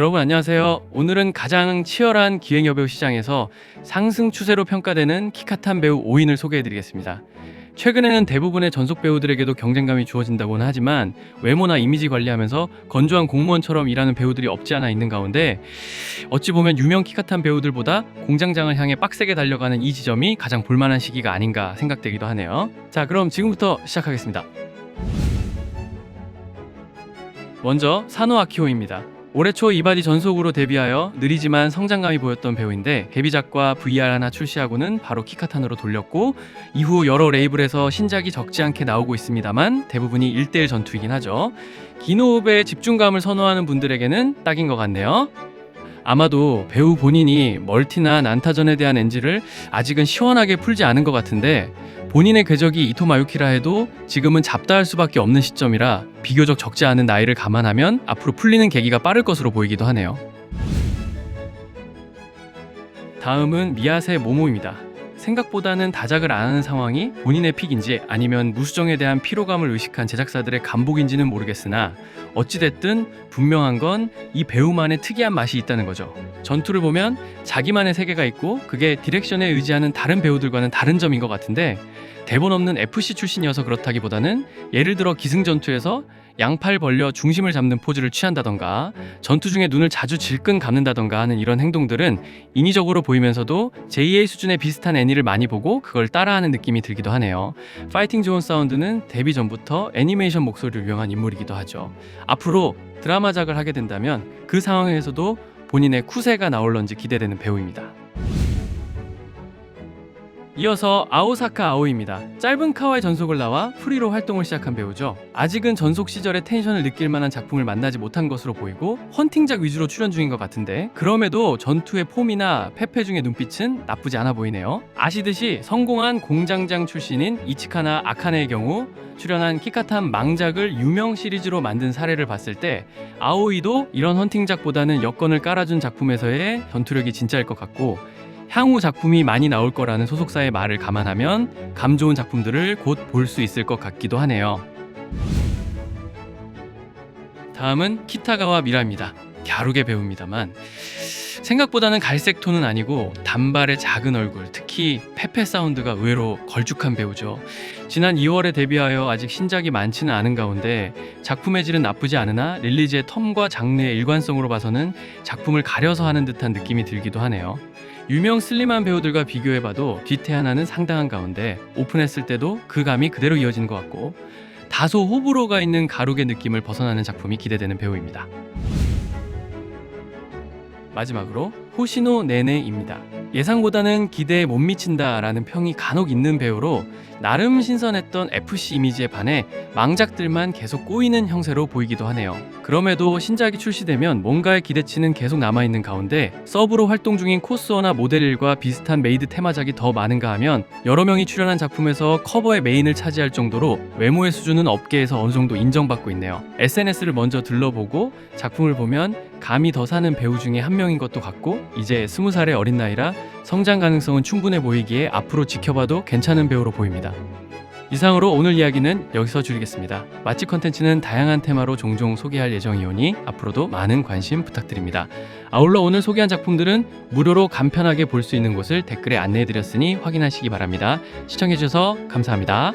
여러분 안녕하세요. 오늘은 가장 치열한 기획 여배우 시장에서 상승 추세로 평가되는 키카탄 배우 5인을 소개해드리겠습니다. 최근에는 대부분의 전속 배우들에게도 경쟁감이 주어진다고는 하지만 외모나 이미지 관리하면서 건조한 공무원처럼 일하는 배우들이 없지 않아 있는 가운데 어찌 보면 유명 키카탄 배우들보다 공장장을 향해 빡세게 달려가는 이 지점이 가장 볼만한 시기가 아닌가 생각되기도 하네요. 자, 그럼 지금부터 시작하겠습니다. 먼저 사노 아키호입니다. 올해 초 이바디 전속으로 데뷔하여 느리지만 성장감이 보였던 배우인데 데뷔작과 VR 하나 출시하고는 바로 키카탄으로 돌렸고 이후 여러 레이블에서 신작이 적지 않게 나오고 있습니다만 대부분이 1대1 전투이긴 하죠. 긴 호흡에 집중감을 선호하는 분들에게는 딱인 것 같네요. 아마도 배우 본인이 멀티나 난타전에 대한 NG를 아직은 시원하게 풀지 않은 것 같은데 본인의 궤적이 이토 마유키라 해도 지금은 잡다할 수밖에 없는 시점이라 비교적 적지 않은 나이를 감안하면 앞으로 풀리는 계기가 빠를 것으로 보이기도 하네요. 다음은 미야세 모모입니다. 생각보다는 다작을 안 하는 상황이 본인의 픽인지 아니면 무수정에 대한 피로감을 의식한 제작사들의 감복인지는 모르겠으나 어찌됐든 분명한 건 이 배우만의 특이한 맛이 있다는 거죠. 전투를 보면 자기만의 세계가 있고 그게 디렉션에 의지하는 다른 배우들과는 다른 점인 것 같은데 대본 없는 FC 출신이어서 그렇다기보다는 예를 들어 기승전투에서 양팔 벌려 중심을 잡는 포즈를 취한다던가 전투 중에 눈을 자주 질끈 감는다던가 하는 이런 행동들은 인위적으로 보이면서도 JA 수준의 비슷한 애니를 많이 보고 그걸 따라하는 느낌이 들기도 하네요. 파이팅 존 사운드는 데뷔 전부터 애니메이션 목소리를 유용한 인물이기도 하죠. 앞으로 드라마작을 하게 된다면 그 상황에서도 본인의 쿠세가 나올런지 기대되는 배우입니다. 이어서 아오사카 아오이입니다. 짧은 카와이 전속을 나와 프리로 활동을 시작한 배우죠. 아직은 전속 시절의 텐션을 느낄 만한 작품을 만나지 못한 것으로 보이고 헌팅작 위주로 출연 중인 것 같은데 그럼에도 전투의 폼이나 페페 중의 눈빛은 나쁘지 않아 보이네요. 아시듯이 성공한 공장장 출신인 이치카나 아카네의 경우 출연한 키카탄 망작을 유명 시리즈로 만든 사례를 봤을 때 아오이도 이런 헌팅작보다는 여건을 깔아준 작품에서의 전투력이 진짜일 것 같고 향후 작품이 많이 나올 거라는 소속사의 말을 감안하면 감 좋은 작품들을 곧 볼 수 있을 것 같기도 하네요. 다음은 키타가와 미라입니다. 갸루게 배우입니다만 생각보다는 갈색 톤은 아니고 단발의 작은 얼굴, 특히 페페 사운드가 의외로 걸쭉한 배우죠. 지난 2월에 데뷔하여 아직 신작이 많지는 않은 가운데 작품의 질은 나쁘지 않으나 릴리즈의 텀과 장르의 일관성으로 봐서는 작품을 가려서 하는 듯한 느낌이 들기도 하네요. 유명 슬림한 배우들과 비교해봐도 뒤태 하나는 상당한 가운데 오픈했을 때도 그 감이 그대로 이어지는 것 같고 다소 호불호가 있는 가루게 느낌을 벗어나는 작품이 기대되는 배우입니다. 마지막으로 호시노 네네입니다. 예상보다는 기대에 못 미친다라는 평이 간혹 있는 배우로 나름 신선했던 FC 이미지에 반해 망작들만 계속 꼬이는 형세로 보이기도 하네요. 그럼에도 신작이 출시되면 뭔가의 기대치는 계속 남아있는 가운데 서브로 활동 중인 코스어나 모델일과 비슷한 메이드 테마작이 더 많은가 하면 여러 명이 출연한 작품에서 커버의 메인을 차지할 정도로 외모의 수준은 업계에서 어느 정도 인정받고 있네요. SNS를 먼저 들러보고 작품을 보면 감이 더 사는 배우 중에 한 명인 것도 같고 이제 20살의 어린 나이라 성장 가능성은 충분해 보이기에 앞으로 지켜봐도 괜찮은 배우로 보입니다. 이상으로 오늘 이야기는 여기서 줄이겠습니다. 맛집 컨텐츠는 다양한 테마로 종종 소개할 예정이오니 앞으로도 많은 관심 부탁드립니다. 아울러 오늘 소개한 작품들은 무료로 간편하게 볼 수 있는 곳을 댓글에 안내해드렸으니 확인하시기 바랍니다. 시청해주셔서 감사합니다.